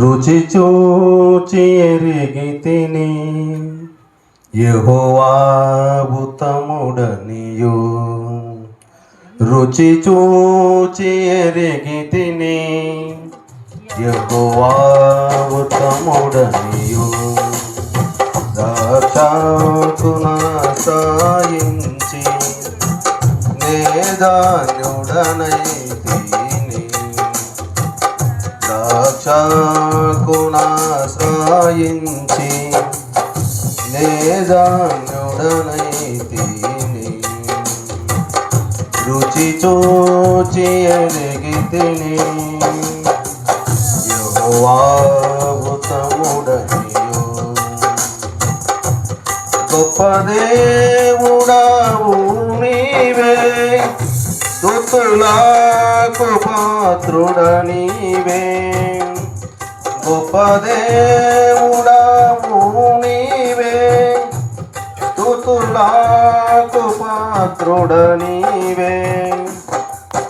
రుచి చూచి ఎరిగితిని యెహోవా ఉత్తముడనియు. రుచి చూచి ఎరిగితిని యెహోవా ఉత్తముడనియు. సాక్షాత్తున సాయించి నేదాన్యుడనైతిని. సాక్షాత్తున సాయించి నేదాన్యుడనైతిని. రుచి చూచి ఎరిగితిని యెహోవా ఉత్తముడనియు. గొప్ప దేవుడవు నీవే, స్తుతులకు పాత్రుడనీవే. గొప్ప దేవుడవు నీవే, స్తుతులకు పాత్రుడనీవే.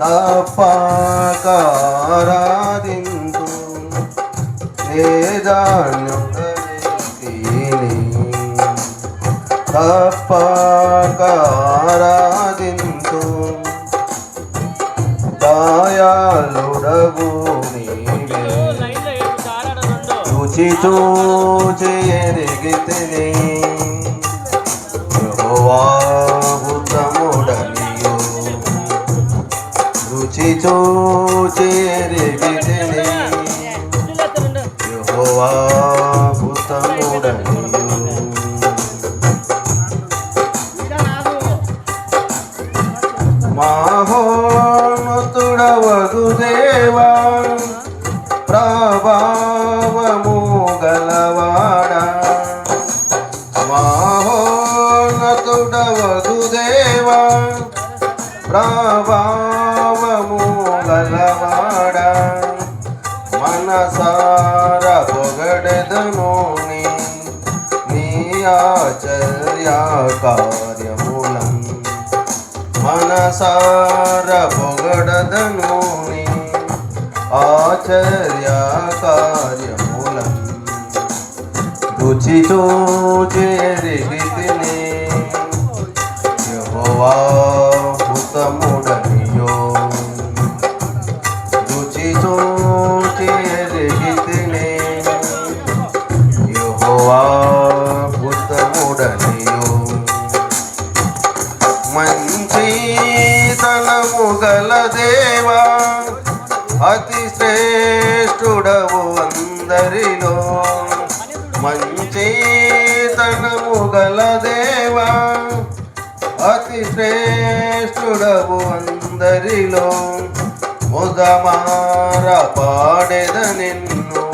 తప్పక ఆరాధింతు నేదాన్యుడనైతిని. తప్పక ఆరాధింతు దయాళుడవు నీవే. రుచి చూచి ఎరిగితిని యెహోవా ఉత్తముడనియు. రుచి చూచి ఎరిగితిని యెహోవా ఉత్తముడనియు. మహోన్నతుడవగు దేవా, ప్రభావము గలవాడా. మహోన్నతుడవగు దేవా, ప్రభావము గలవాడా. మనసార పొగడెదను నీ ఆశ్చర్య కార్యములం. మనసార పొగడదను నీ ఆశ్చర్య కార్యములం. రుచి చూచి ఎరిగితిని యెహోవా ఉత్తముడనియు. రుచి చూచి ఎరిగితిని యెహోవా ఉత్తముడనియు. మంచితనము గల దేవా, అతి శ్రేష్ఠుడవు అందరిలో. మంచితనము గల దేవా, అతి శ్రేష్ఠుడవు అందరిలో. ముదమార పాడెద నిన్ను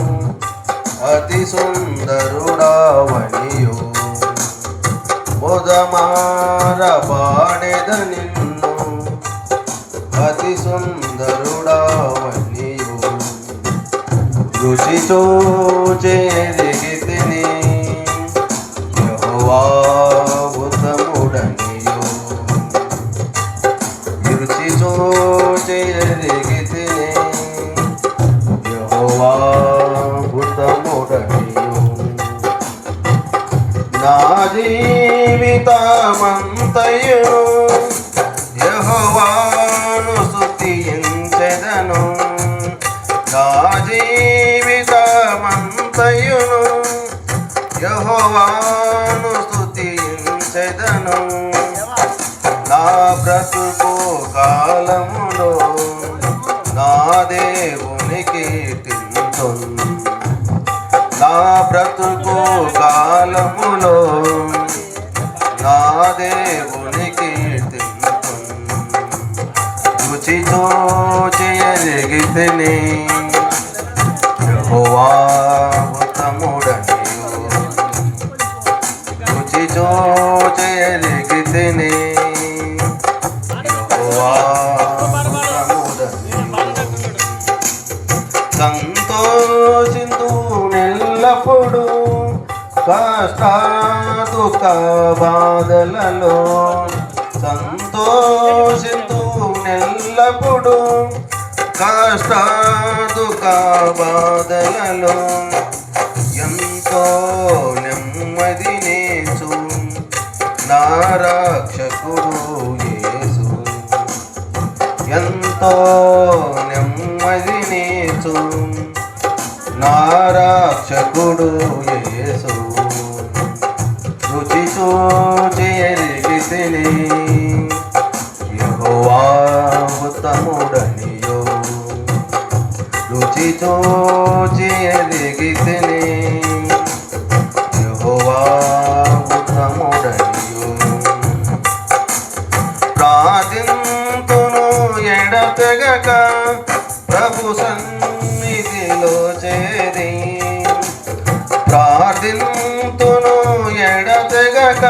అతి సుందరుడావనియు. ముదమార పాడెద నిన్ను అతి సుందరుడావనియు. రుచి చూచి ఎరిగితిని యెహోవా ఉత్తముడనియు. రుచి చూచి ఎరిగితిని యెహోవా ఉత్తముడనియు. నా జీవితమంతయును యెహోవాను స్తుతించెదను. నా జీవితమంతయును యెహోవాను స్తుతించెదను. నా బ్రతుకు కాలములో నా దేవుని కీర్తింతును. నా బ్రతుకు కాలములో నా దేవుని కీర్తింతును. రుచి చూచి ఎరిగితిని యెహోవా ఉత్తముడనియు. రుచి చూచి ఎరిగితిని యెహోవా ఉత్తముడనియు. సంతోషింతు నెల్లప్పుడు కష్ట దుఃఖ బాధలలో. సంతోషింతు నెల్లప్పుడు కష్ట దుఃఖ బాధలలో ఎంతో నెమ్మదినేసు నా రక్షకుడు యేసు. ఎంతో నెమ్మదినేసు నా రక్షకుడు యేసు. రుచి చూచి ఎరిగితిని యెహోవా ఉత్తముడనియో. రుచి చూచి ఎరిగితిని యెహోవా ఉత్తముడనియో. ప్రార్థింతును ఎడతెగక ప్రభు సన్నిధిలో చేరి. ప్రార్థింతును ఎడతెగక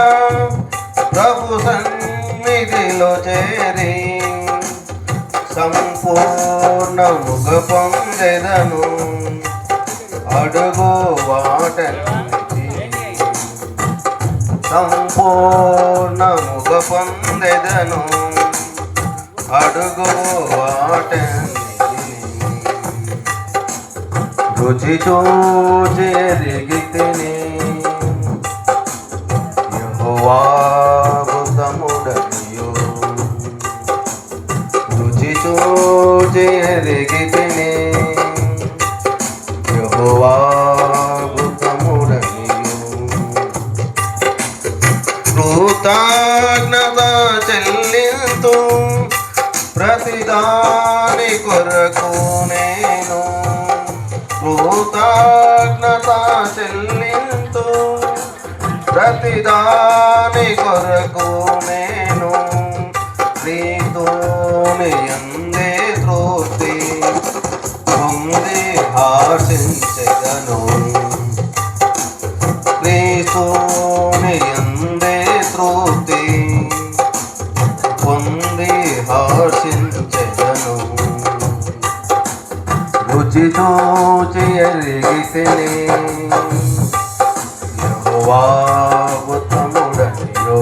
ప్రభు సన్నిధిలో చేరి. సంపూర్ణముగ పొందెదను అడుగు వాటన్నిటి. సంపూర్ణముగ పొందెదను అడుగు వాటన్నిటి. రుచి చూచి ఎరిగితిని యెహోవా ఉత్తముడనియో. రుచి చూచి ఎరిగితిని యెహోవా ఉత్తముడనియో. కృతజ్ఞత చెల్లింతు ప్రతిదాని కొరకు నేను. కృతజ్ఞత చెల్లింతు ప్రతిదాని కొరకు నేను. నీతోని యందే తృప్తి పొంది హర్షించెదను. నీతోని యందే తృప్తి పొంది హర్షించెదను. రుచి చూచి ఎరిగితిని యెహోవా ఉత్తముడనియో.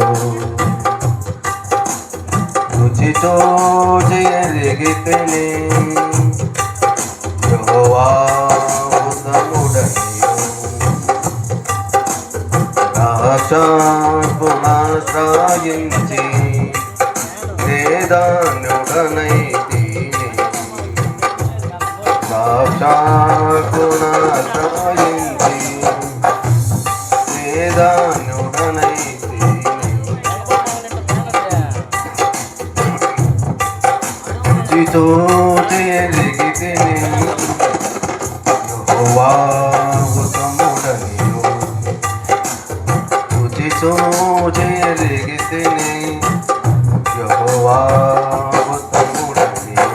రుచి చూచి ఎరిగితిని యెహోవా ఉత్తముడనియో. ద్రాక్షార్పునాశ్రయించి వేదాన్యుడనైతిని. ద్రాక్షార్పునాశ్రయించి వేదాన్యుడనైతిని. రుచి చూచి ఎరిగితిని యెహోవా ఉత్తముడనియో. రుచి చూచి ఎరిగితిని యెహోవా ఉత్తముడనియో.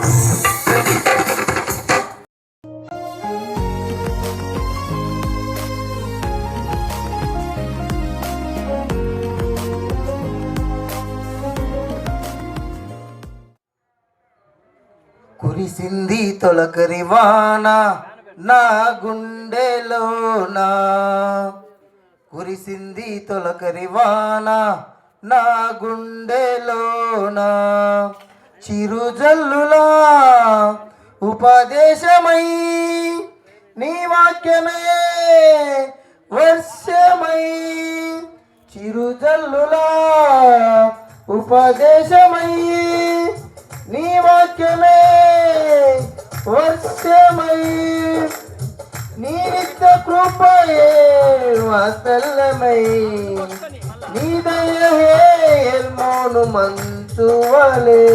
కురిసింది తొలకరి వాన నా గుండెలోనా. కురిసింది తొలకరి వాన నా గుండెలోనా. చిరుజల్లులా ఉపదేశమై నీ వాక్యమే వర్షమై. చిరుజల్లులా ఉపదేశమై నీ వాక్యమే వర్షమై. నీ నిత్య కృపయే వాత్సల్యమై. నీ దయహే ఎల్మోను మంచువలే.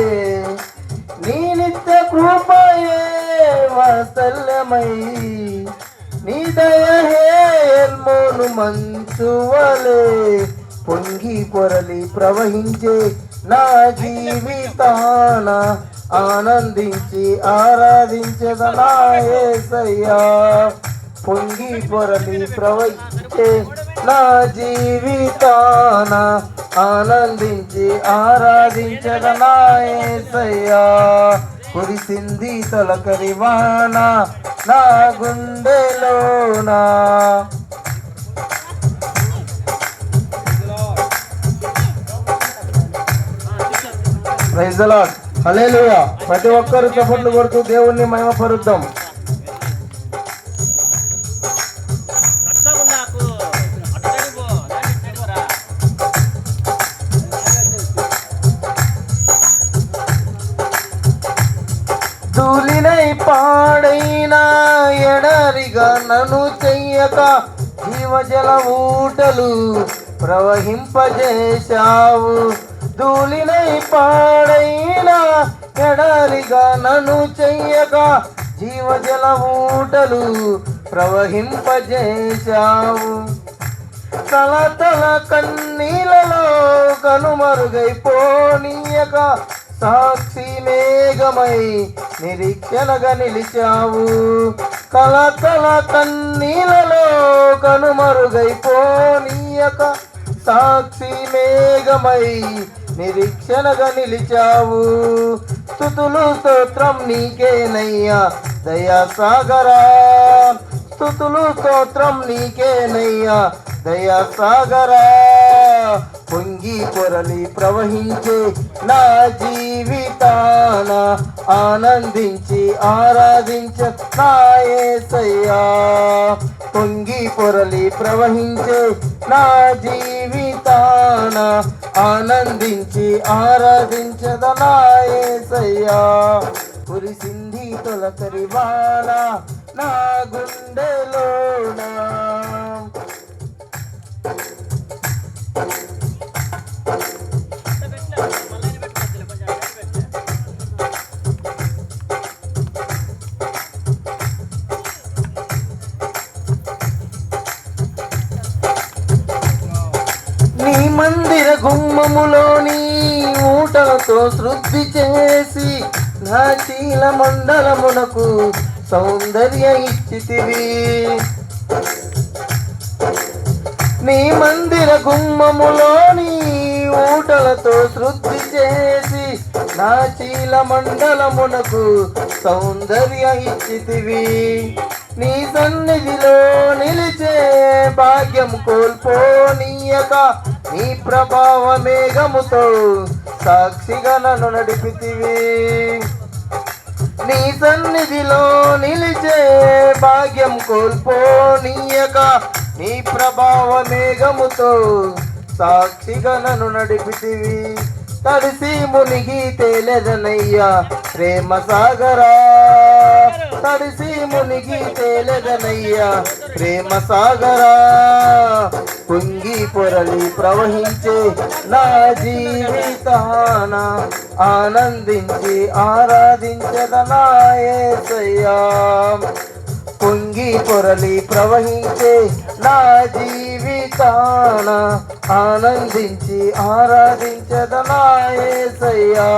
నీ నిత్య కృపయే వాత్సల్యమై. నీ దయహే ఎల్మోను మంచువలే. పొంగి పొరలి ప్రవహించే నా జీవితాన ఆనందించి ఆరాధించద నా యేసయ్యా. పొంగి పొరలి ప్రవహించే నా జీవితాన ఆనందించి ఆరాధించద నా యేసయ్యా. కురిసింది తొలకరి వాన నా గుండెలోనా. Praise the Lord. హల్లెలూయా. ప్రతి ఒక్కరు చప్పట్లు కొడుతూ దేవుణ్ణి మహిమపరుద్దాం. ధూళినై పాడైన ఎడరిగా నన్ను చెయ్యక జీవజల ఊటలు ప్రవహింపజేశావు. ధూళినై పాడైన ఎడరిగా నన్ను చెయ్యక జీవజల ఊటలు ప్రవహింపజేశావు. తల కన్నీలలో కనుమరుగైపోనీయక సాక్షి మేఘమై నిరీక్షణగా నిలిచావు. కల కన్నీలలో కనుమరుగైపోనీయక సాక్షి మేఘమై నిరీక్షణగా నిలిచావు. స్తుతులు స్తోత్రం నీకేనయ్యా దయాసాగరా. స్తుతులు స్తోత్రం నీకేనయ్యా దయాసాగరా. పొంగి పొరలి ప్రవహించే నా జీవితాన ఆనందించి ఆరాధించ నా యేసయ్యా. పొంగి పొరలి ప్రవహించే నా జీవితాన ఆనందించి ఆరాధించద నా యేసయ్యా. కురిసింది తొలకరి వాన నా గుండెలోనా. నీ మందిర గుమ్మములోని ఊటలతో శుద్ధి చేసి నా చీల మండలమునకు సౌందర్య ఇచ్చితివి. నీ మందిర గుమ్మములోని ఊటలతో శుద్ధి చేసి నా చీల మండలమునకు సౌందర్య ఇచ్చితివి. నీ సన్నిధిలో నిలిచే భాగ్యం కోల్పోనీయక నీ ప్రభావ మేఘముతో సాక్షిగా నన్ను నడిపితివి. నీ సన్నిధిలో నిలిచే భాగ్యం కోల్పోనీయక నీ ప్రభావ మేఘముతో సాక్షిగా నన్ను నడిపితివి. తడిసి మునిగి తేలెదనయ్యా ప్రేమ సాగరా. తడిసి మునిగి తేలెదనయ్యా ప్రేమ సాగరా. పొంగి పొరలి ప్రవహించే నా జీవితాన ఆనందించి ఆరాధించద నా యేసయ్యా. పొంగి పొరలి ప్రవహించే నా జీవితాన ఆనందించి ఆరాధించద నా యేసయ్యా.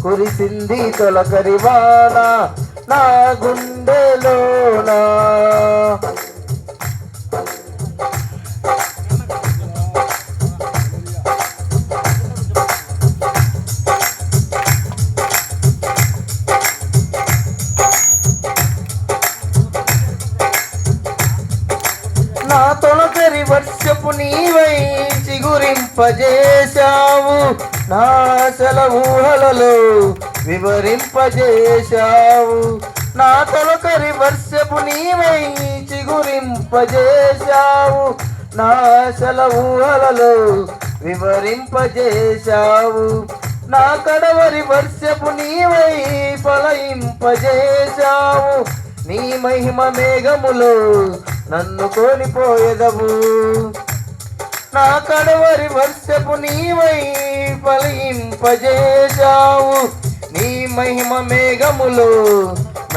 కురిసింది తొలకరి వాన నా గుండెలోనా. నా తొలకరి వర్షపు నీవై చిగురింపజేశావు. నా ఆశల ఊహలలో వివరింపజేశావు. నా తొలకరి వర్షపు నీవై చిగురింపజేశావు. నా ఆశల ఊహలలో వివరింపజేశావు. నా కడవరి వర్షపు నీవై ఫలయింపజేశావు. నీ మహిమ మేఘములో నన్ను కోల్పోయేదవు. నా కడవరి వర్షపు నీవై ఫలింపజేశావు. నీ మహిమ మేఘములో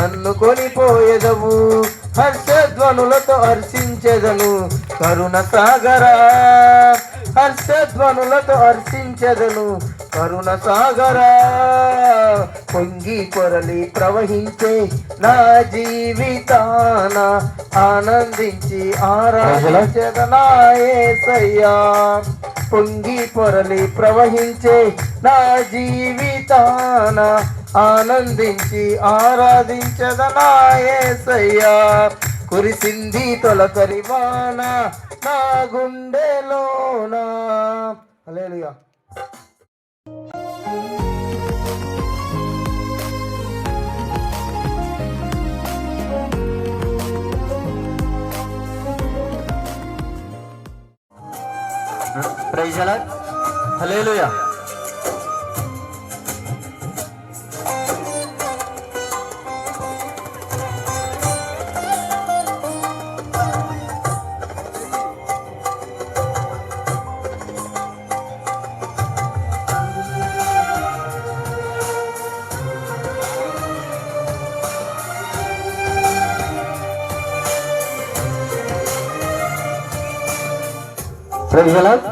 నన్ను కొనిపోయేదవు. హర్షధ్వనులతో హర్షించెదను కరుణ సాగరా. హర్షధ్వనులతో హర్షించెదను కరుణ సాగరా. పొంగి పొరలి ప్రవహించే నా జీవితాన ఆనందించి ఆరాధించద నా యేసయ్యా. పొంగి పొరలి ప్రవహించే నా జీవితాన ఆనందించి ఆరాధించద నా యేసయ్యా. కురిసింది తొలకరి వాన నా గుండెలోనా. Hallelujah. Praise the Lord. Hallelujah. Praise the Lord.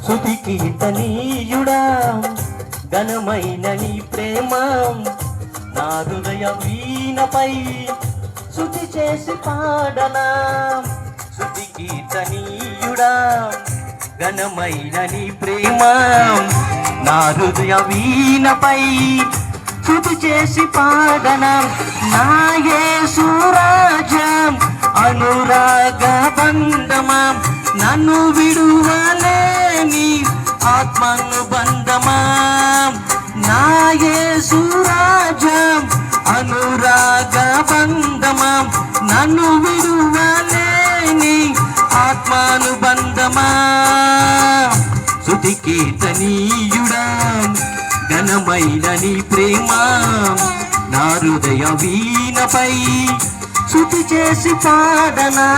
స్తుతి కీర్తనీయుడా ఘనమైన నీ ప్రేమ నా హృదయ వీణపై స్తుతి చేసి పాడనా. స్తుతి కీర్తనీయుడా ఘనమైన నీ ప్రేమ నా హృదయ వీణపై స్తుతి చేసి పాడనా. నా యేసు రాజా అనురాగ బంధమా నన్ను విడువలేని ఆత్మానుబంధమా. నా యేసు రాజా అనురాగ బంధమా నన్ను విడువలేని ఆత్మానుబంధమా. స్తుతి కీర్తనీయుడా ఘనమైన నీ ప్రేమ నా హృదయ వీణపై స్తుతి చేసి పాడనా.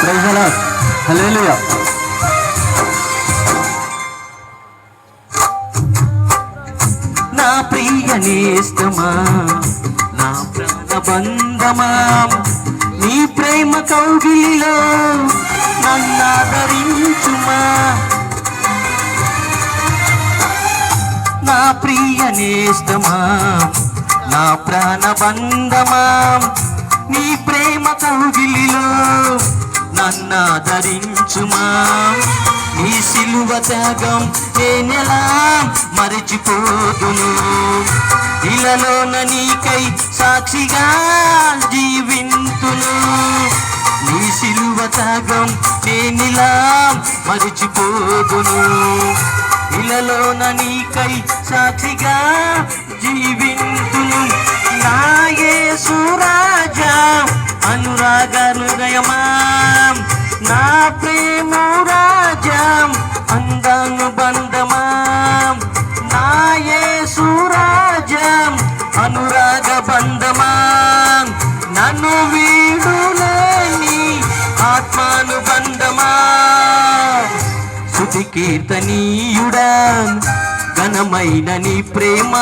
Praise the Lord. హల్లెలూయా. నా ప్రియ నేస్తమా నా ప్రాణ బంధమా నీ ప్రేమ కౌగిలిలో నన్నాదరించుమా. నా ప్రియ నేస్తమా నా ప్రాణ బంధమా నీ ప్రేమ కౌగిలిలో నన్నాదరించుమా. నీ సిలువ త్యాగం నేనెలా మరచిపోదును. ఇలలోన నీకై సాక్షిగా జీవింతును. నీ సిలువ త్యాగం నేనిలా మరచిపోదును. ఇలలోన నీకై సాక్షిగా జీవింతును. నా యేసు రాజా అనురాగ హృదయమా నా ప్రేమ రాజా అందానుబంధమా. నా యేసు రాజా అనురాగ బంధమా నన్ను వీడులేని ఆత్మానుబంధమా. స్తుతి కీర్తనీయుడా ఘనమైన నీ ప్రేమ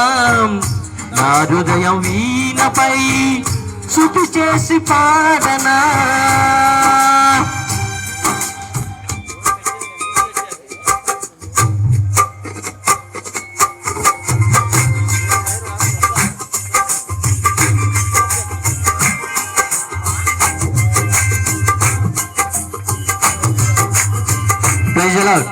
నా హృదయ వీణపై స్తుతి చేసి పాడనా. Praise the Lord.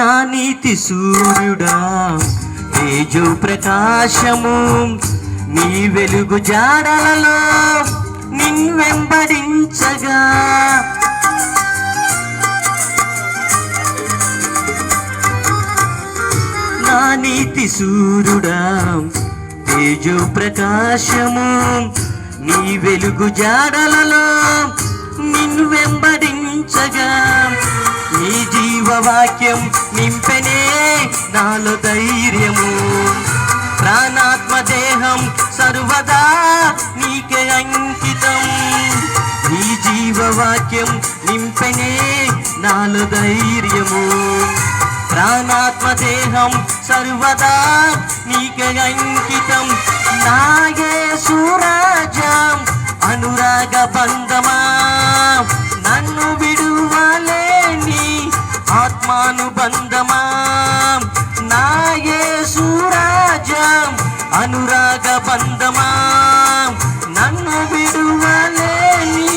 నా నీతి సూర్యుడా తేజో ప్రకాశము నీ వెలుగు జాడలలో నిన్వెంబడించగా నా నీతి సూర్యుడా తేజో ప్రకాశము నీ వెలుగు జాడలలో నిన్ను వెంబడించగా నీ జీవవాక్యం నింపెనే నాలో ధైర్యము ప్రాణాత్మ దేహం సర్వదా నీకే అంకితం నీ జీవవాక్యం నింపెనే నాలో ధైర్యము ప్రాణాత్మ దేహం సర్వదా నీకే అంకితం నా యేసు రాజా అనురాగ బంధమా నన్ను విడువలేని ఆత్మానుబంధమా నా యేసు రాజా అనురాగ బంధమా నన్ను విడువలేని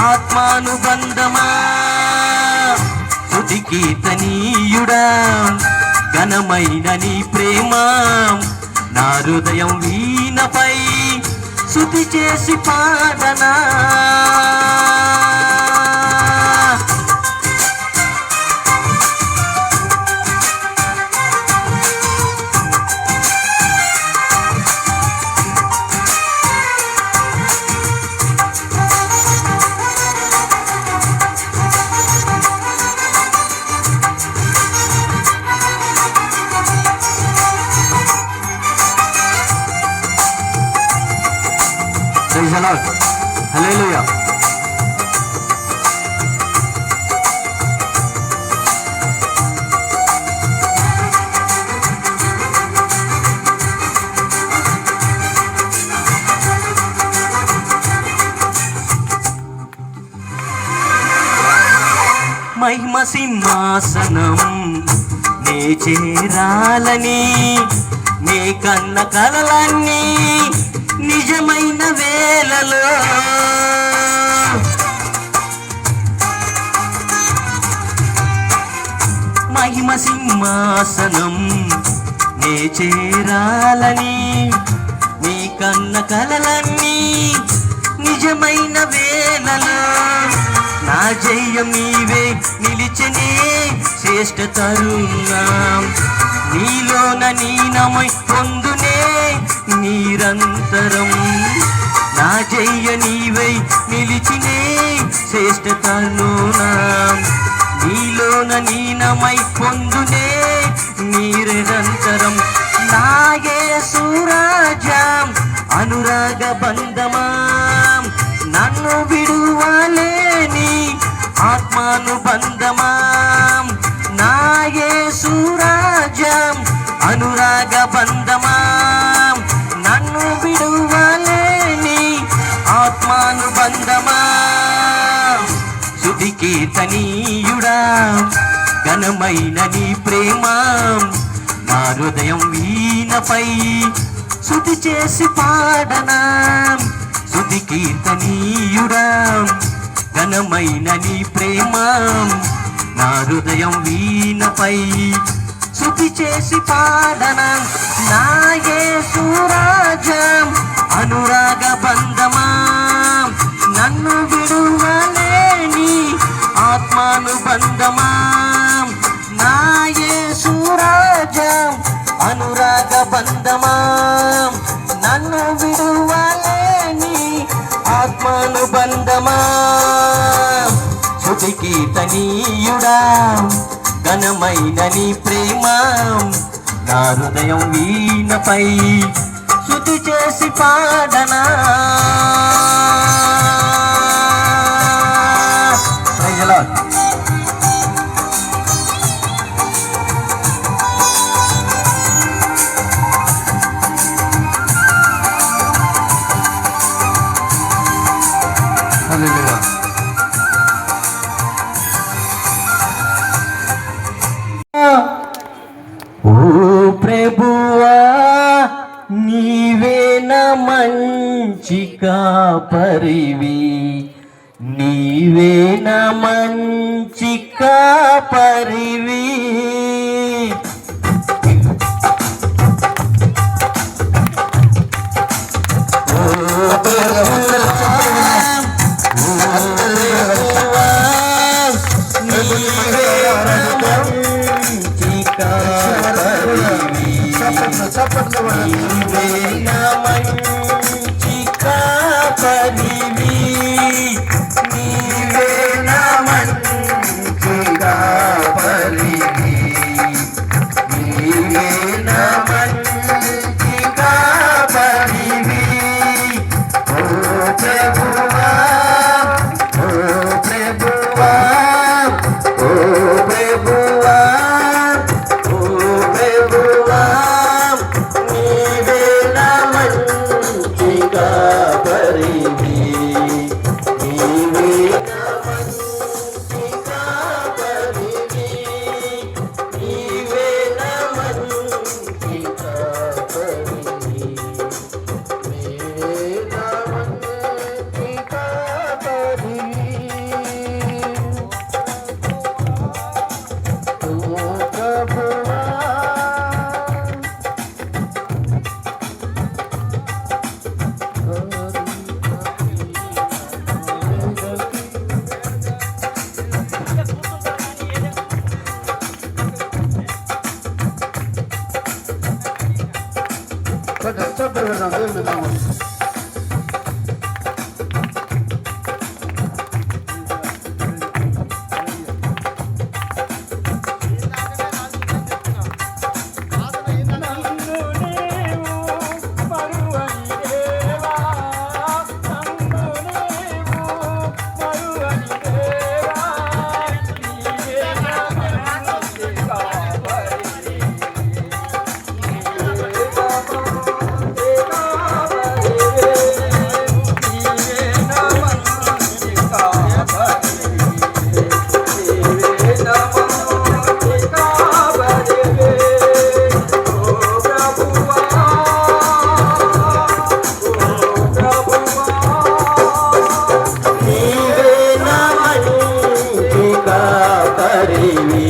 ఆత్మానుబంధమా స్తుతి కీర్తనీయుడా ఘనమైన నీ ప్రేమ నా హృదయం వీణపై స్తుతి చేసి పాడనా Praise the Lord. Hallelujah. మహిమ సింహాసనం నే చేరాలని నే కన్న కలలన్నీ నిజమైన వేళలో మహిమ సింహాసనం నే చేరాలని నీ కన్న కలలన్నీ నిజమైన వేళలో నా జయం నీవే నిలిచనే శ్రేష్ఠ తరుణం నీలోన నీనమై పొందునే నిరంతరం నా జయ నీవై నిలిచినే శ్రేష్ఠ తరుణం నీలోన నీనమై పొందునే నిరంతరం నా యేసు రాజా అనురాగ బంధమా నన్ను విడువలేని ఆత్మానుబంధమా నా యేసు రాజా అనురాగ బంధమా నన్ను విడువలేని ఆత్మానుబంధమా స్తుతి కీర్తనీయుడా ఘనమైన నీ ప్రేమ నా హృదయం వీణపై స్తుతి చేసి పాడనా స్తుతి కీర్తనీయుడా ఘనమైన నీ ప్రేమ నా హృదయం వీణపై స్తుతి చేసి పాడనా నా యేసు రాజా అనురాగ బంధమా నన్ను విడువలేని ఆత్మానుబంధమా నా యేసు రాజా అనురాగ బంధమా నన్ను విడువలేని ఆత్మానుబంధమా స్తుతి కీర్తనీయుడా ఘనమైన నీ ప్రేమ నా హృదయం వీణపై స్తుతి చేసి పాడనా Praise the Lord. Hallelujah. ఓ ప్రభువా నీవే నా మంచి కాపరివి నీవే నా మంచి కాపరివి కాపరివి నీవే నా మంచి కాపరివి నీవే నా మంచి కాపరివి ఓ ప్రభువా ఓ ప్రభువా ఓ ప్రభువా ఓ ప్రభువా నీవే నా మంచి కాపరివి నీవే నా మంచి కాపరివి నీవే నా మంచి కాపరివి నీవే నా మంచి కాపరివి ఓ ప్రభువా నీవే నా మంచి కాపరివి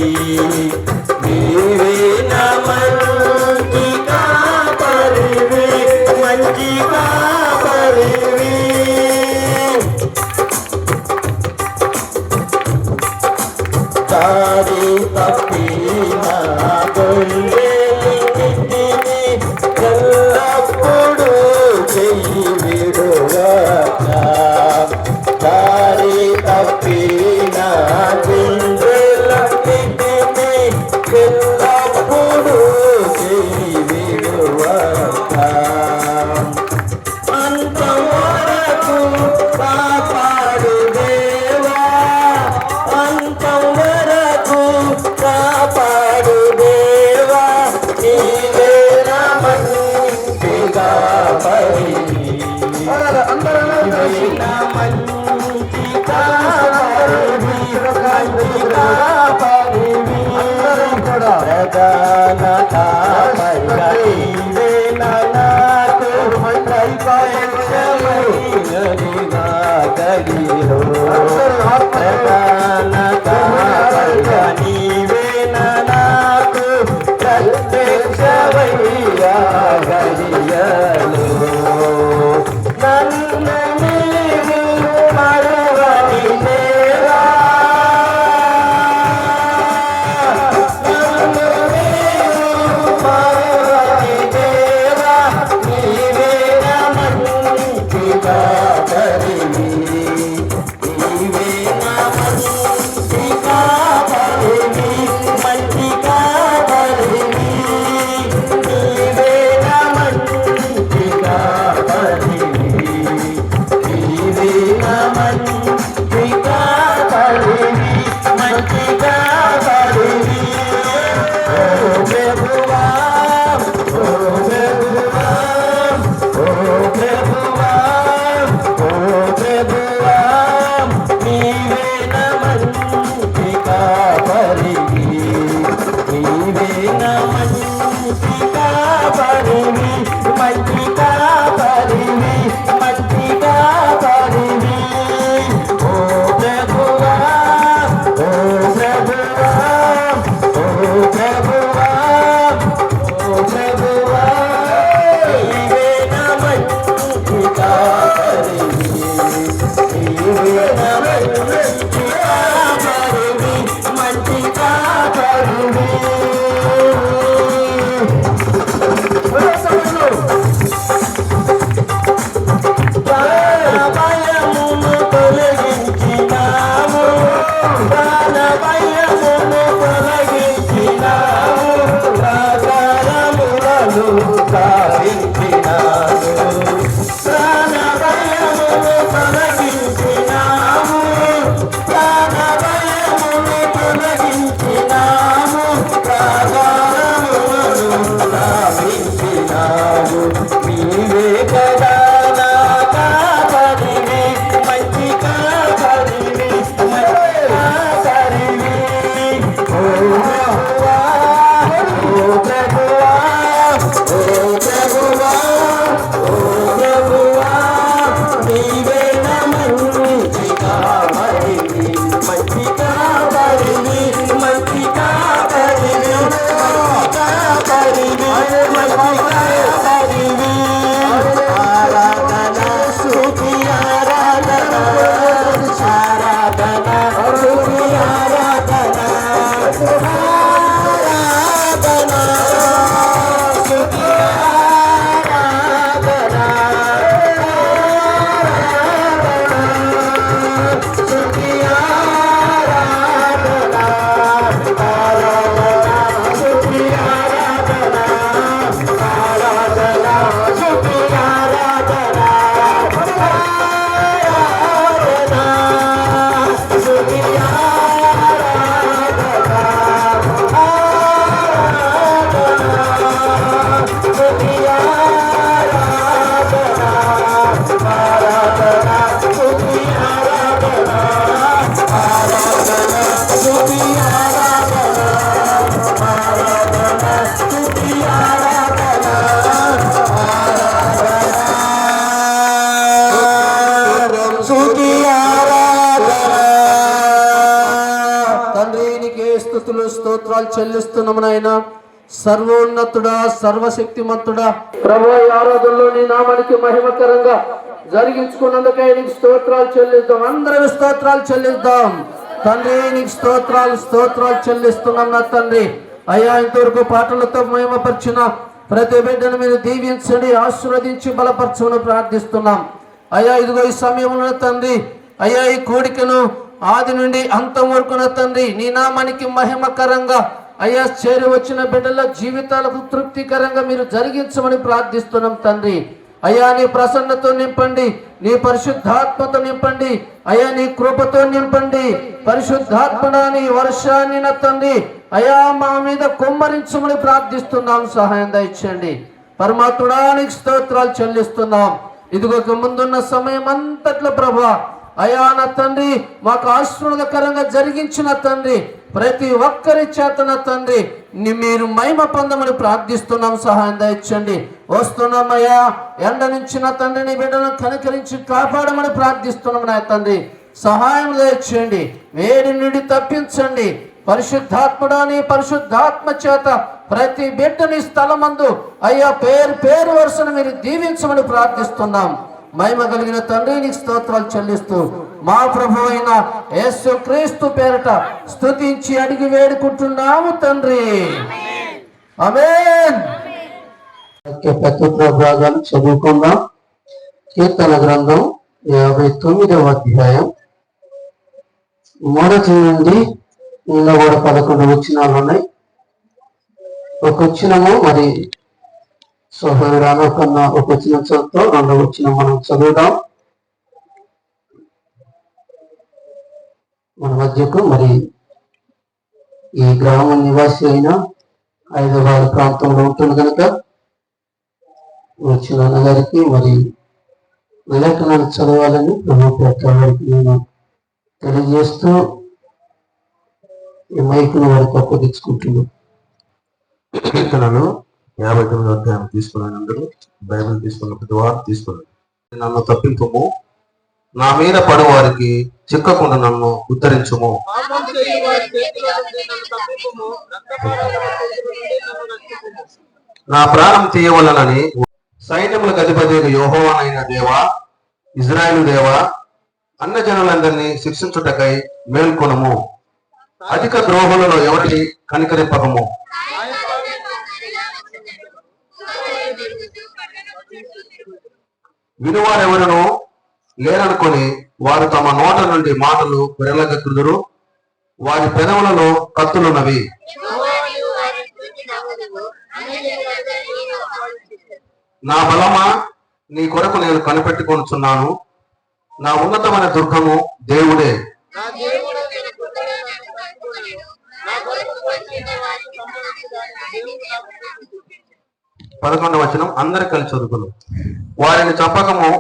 నీవే నా మంచి కాపరివి మంచి కాపరివి దారి తప్పిన గొల్లెని ఎల్లప్పుడూ చెయ్యి విడువక దారి తప్పిన గుండెలన్నిటిని ఎల్లప్పుడూ చెయ్యి విడువక అంతవరకు కాపాడు దేవా అంతవరకు కాపాడు దేవా నీవే నా మంచి కాపరివి నీవే నా మంచి కాపరివి మంచి కాపరివి ప్రధాన కాపరిగా నీవే నాకు ప్రత్యక్షమైనది నా గదిలో ప్రధాన కాపరిగా నీవే నాకు ప్రత్యక్షమయ్యా గదియలో నన్ను నీవు మరువని దేవా నన్ను నీవు మరువని దేవా నీవే నా మంచి కాపరివి నీవే నా మంచి కాపరివి మంచి కాపరివి నీవే నా మంచి కాపరివి నీవే నా మంచి కాపరివి మంచి కాపరివి ఓ ప్రభువా ఓ ప్రభువా ఓ ప్రభువా ఓ ప్రభువా స్తోత్రాలు చెల్లిస్తున్నాము నాయన. సర్వోన్నతుడా, సర్వశక్తిమంతుడా ప్రభు, ఈ ఆరాధనలో నీ నామానికి మహిమకరంగా జరిగించుకున్నందుకై నీకు స్తోత్రాలు చెల్లిద్దాం. అందరూ స్తోత్రాలు చెల్లిద్దాం తండ్రి. నీకు స్తోత్రాలు చెల్లిస్తున్నాం నా తండ్రి. అయ్యా, ఇంతవరకు పాటలతో మహిమపరిచిన ప్రతి బిడ్డను మీరు దీవించండి, ఆశీర్వదించి బలపరచమని ప్రార్థిస్తున్నాం. అయ్యా, ఇదిగో ఈ సమయంలో తండ్రి, అయ్యా ఈ కోడికను ఆది నుండి అంతం వరకు నా తండ్రి నీ నామానికి మహిమకరంగా అయ్యా చేరి వచ్చిన బిడ్డల జీవితాలకు తృప్తికరంగా మీరు జరిగించమని ప్రార్థిస్తున్నాం తండ్రి. అయ్యా, నీ ప్రసన్నతో నింపండి, నీ పరిశుద్ధాత్మతో నింపండి, అయ్యా నీ కృపతో నింపండి. పరిశుద్ధాత్మన నీ వర్షాన్ని నా తండ్రి అయ్యా మా మీద కుమ్మరించమని ప్రార్థిస్తున్నాం. సహాయం దయచేయండి పరమాత్ముడా. నీకు స్తోత్రాలు చెల్లిస్తున్నాం. ఇదిగో ముందున్న సమయం అంతట్లో ప్రభా అయ్యా నా తండ్రి మాకు ఆశీర్వాదకరంగా జరిగించిన తండ్రి ప్రతి ఒక్కరి చేతన తండ్రి మీరు మహిమ పొందమని ప్రార్థిస్తున్నాం. సహాయం దయచండి. వస్తున్నాం అయ్యా, ఎండ నుంచి నా తండ్రి నీ బిడ్డలను కనికరించి కాపాడమని ప్రార్థిస్తున్నాం నా తండ్రి. సహాయం దయచేయండి, వేడి నుండి తప్పించండి. పరిశుద్ధాత్ముడా, నీ పరిశుద్ధాత్మ చేత ప్రతి బిడ్డని స్థలమందు అయ్యా పేరు వరుసను మీరు దీవించమని ప్రార్థిస్తున్నాం. మహిమ కలిగిన తండ్రి నీకు స్తోత్రాలు చెల్లిస్తూ మా ప్రభు అయిన యేసు క్రీస్తు పేరట స్తుతించి అడిగి వేడుకుంటున్నాము తండ్రి. ఆమేన్. భాగాలు చదువుకుందాం. కీర్తన గ్రంథం 59వ అధ్యాయం 1 నుండి 11 వచనాలు ఉన్నాయి. ఒక వచనము మరి సోదరురాను కన్నా ఒక వచనం చదువుతో 2వ వచనం మనం చదువుదాం. మన మధ్యకు మరి ఈ గ్రామ నివాసి అయిన హైదరాబాద్ ప్రాంతంలో ఉంటుంది కనుక వచ్చిన అన్నగారికి మరి లేఖనాలు చదవాలని ప్రభుత్వానికి నేను తెలియజేస్తూ ఈ మైకును వారికి అప్పగించుకుంటున్నాను. కీర్తనలు 59వ అధ్యాయం తీసుకున్నాను. అందరూ బైబిల్ తీసుకున్న ప్రతి వారు తీసుకున్నాను. నన్ను తప్పింపుము, నా మీద పడు వారికి చిక్కకుండా నన్ను ఉద్ధరించుము. నా ప్రాణం తీయవలనని సైన్యములకు అధిపతి యెహోవానైన దేవా, ఇజ్రాయేలు దేవా, అన్యజనులందరినీ శిక్షించుటకై మేల్కొనము. అధిక ద్రోహులలో ఎవరిని కనికరింపకము. వినువారెవరను లేరనుకొని వారు తమ నోట నుండి మాటలు వెరలగక్కుదురు. వారి పెదవులలో కత్తులున్నవి. నా బలమా, నీ కొరకు నేను కనిపెట్టుకొనుచున్నాను. నా ఉన్నతమైన దుర్గము దేవుడే. 11వ వచనం అందరు కలిసి చదువుకున్నాం. వారిని చంపకము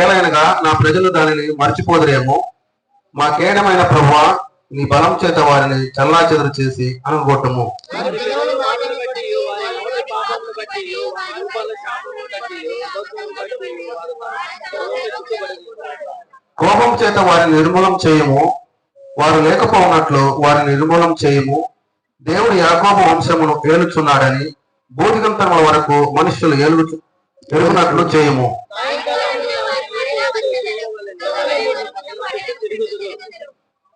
ఏలయనగా నా ప్రజలు దానిని మర్చిపోదురేమో. మా కేడమైన ప్రభువా, నీ బలం చేత వారిని చల్లాచెదరు చేసి అనుగొట్టము. కోపం చేత వారిని నిర్మూలం చేయము. వారు లేకపోవునట్లు వారిని నిర్మూలం చేయము. దేవుడు యాకోబు వంశమును ఏలుచున్నాడని బూదిగంతముల వరకు మనుష్యులు ఎరుగునట్లు చేయము.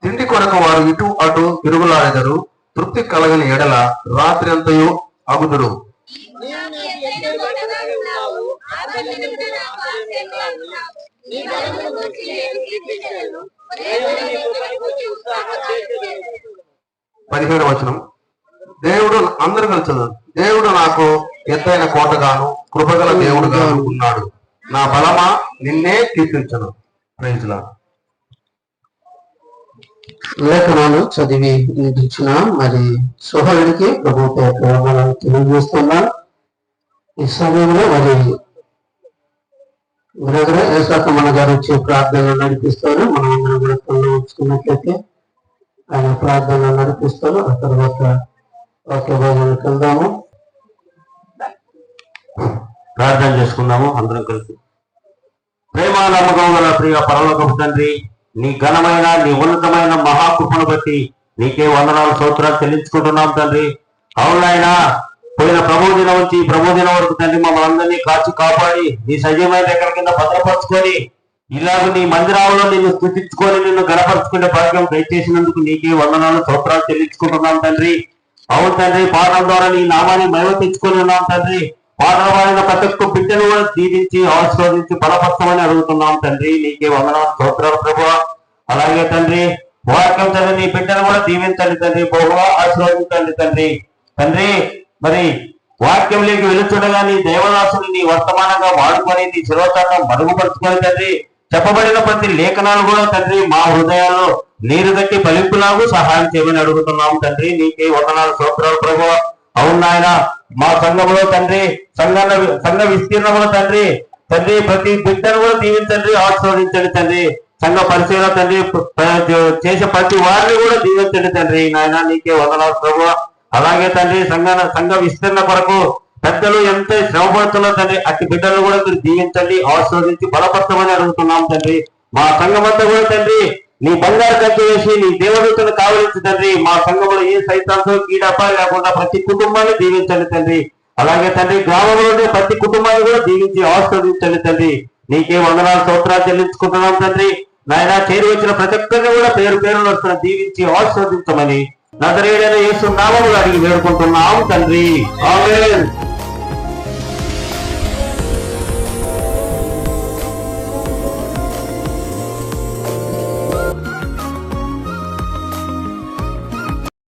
తిండి కొరకు వారు ఇటు అటు తిరుగులాడెదరు. తృప్తి కలగని ఎడల రాత్రి అంతయు అగుదురు. పదిహేడవ వచనం దేవుడు అందరూ కలిసి దేవుడు నాకు ఎత్తైన కోటగాను కృపగల దేవుడుగాను ఉన్నాడు. నా బలమా, నిన్నే కీర్తించను. Praise lord. లేఖనాలు చదివి వినిపించిన మరి సోహరుడికి ప్రభు పేరు తెలియజేస్తున్నా. ఈ సమయంలో మరి బ్రదర్ ఏసాకమణ గారు వచ్చే ప్రార్థనలు నడిపిస్తారు. మనం అందరం కూడా కళ్ళు ఉంచుకున్నట్లయితే ఆయన ప్రార్థనలు నడిపిస్తారు. ఆ తర్వాత వాక్య భోజనానికి వెళ్దాము. ప్రార్థన చేసుకుందాము అందరం కలిసి. ప్రేమ నమ్మకం గల ప్రియ పరలోకపు తండ్రి, నీ ఘనమైన నీ ఉన్నతమైన మహాకృపను బట్టి నీకే వందనాలు స్తోత్రాలు చెల్లించుకుంటున్నాం తండ్రి. అవునాయన పోయిన ప్రబోధినం నుంచి ప్రబోధినం వరకు తండ్రి మమ్మల్ని అందరినీ కాచి కాపాడి నీ సజీవమైన దగ్గర కింద భద్రపరుచుకొని ఇలాగ నీ మందిరాలలో నిన్ను స్తుతించుకొని నిన్ను గణపరుచుకునే భాగ్యం దయచేసినందుకు నీకే వందనాలు స్తోత్రాలు చెల్లించుకుంటున్నాం తండ్రి. అవును తండ్రి, పాఠం ద్వారా నీ నామాన్ని మహిమ తెచ్చుకొని ఉన్నాం తండ్రి. పాటల వాడిన ప్రతి ఒక్క బిడ్డను కూడా దీవించి ఆశీర్వదించి బలపరచమని అడుగుతున్నాం తండ్రి. నీకే వందనాలు స్తోత్రాలు ప్రభువా. అలాగే తండ్రి వాక్యం తండ్రి నీ బిడ్డను కూడా దీవించండి తండ్రి, బహుగా ఆశీర్వదించండి తండ్రి. తండ్రి మరి వాక్యంలోకి వెళుతుండగా నీ దేవదాసుని నీ వర్తమానంగా వాడుకొని నీ శిరోతాన్ని మరుగుపరుచుకొని తండ్రి చెప్పబడిన ప్రతి లేఖనాలు కూడా తండ్రి మా హృదయాల్లో నీరు గట్టి ఫలింపులాగు సహాయం చేయమని అడుగుతున్నాము తండ్రి. నీకే వందనాలు స్తోత్రాలు ప్రభువా. అవును నాయన, మా సంఘంలో తండ్రి సంఘ విస్తీర్ణంలో తండ్రి ప్రతి బిడ్డను కూడా దీవించండి, ఆశీర్వదించండి తండ్రి. సంఘ పరిశీలన తండ్రి చేసే ప్రతి వారిని కూడా దీవించండి తండ్రి. నాయన నీకే వందనాలు ప్రభువా. అలాగే తండ్రి సంఘ విస్తరణ కొరకు పెద్దలు ఎంత శ్రమ పడుతున్నారు తండ్రి, అట్టి బిడ్డలను కూడా మీరు దీవించండి, ఆశీర్వదించి బలపరచమని అడుగుతున్నాం తండ్రి. మా సంఘం అంతా కూడా తండ్రి నీ బంగారు కంచె వేసి నీ దేవదూతను కావలించి తండ్రి మా సంఘంలో ఏ సైతాంతో కీడప లేకుండా ప్రతి కుటుంబాన్ని దీవించండి తండ్రి. అలాగే తండ్రి గ్రామంలో ఉండే ప్రతి కుటుంబాన్ని కూడా దీవించి ఆశీర్వదించండి తండ్రి. నీకే వందనాలు స్తోత్రాలు చెల్లించుకుంటున్నాం తండ్రి. నాయన చేరి వచ్చిన ప్రతి ఒక్కరిని కూడా పేరు పేరును వస్తున్న దీవించి ఆశీర్వదించమని నజరేయుడైన యేసు నామములో అడిగి వేడుకుంటున్నాం తండ్రి. ఆమేన్.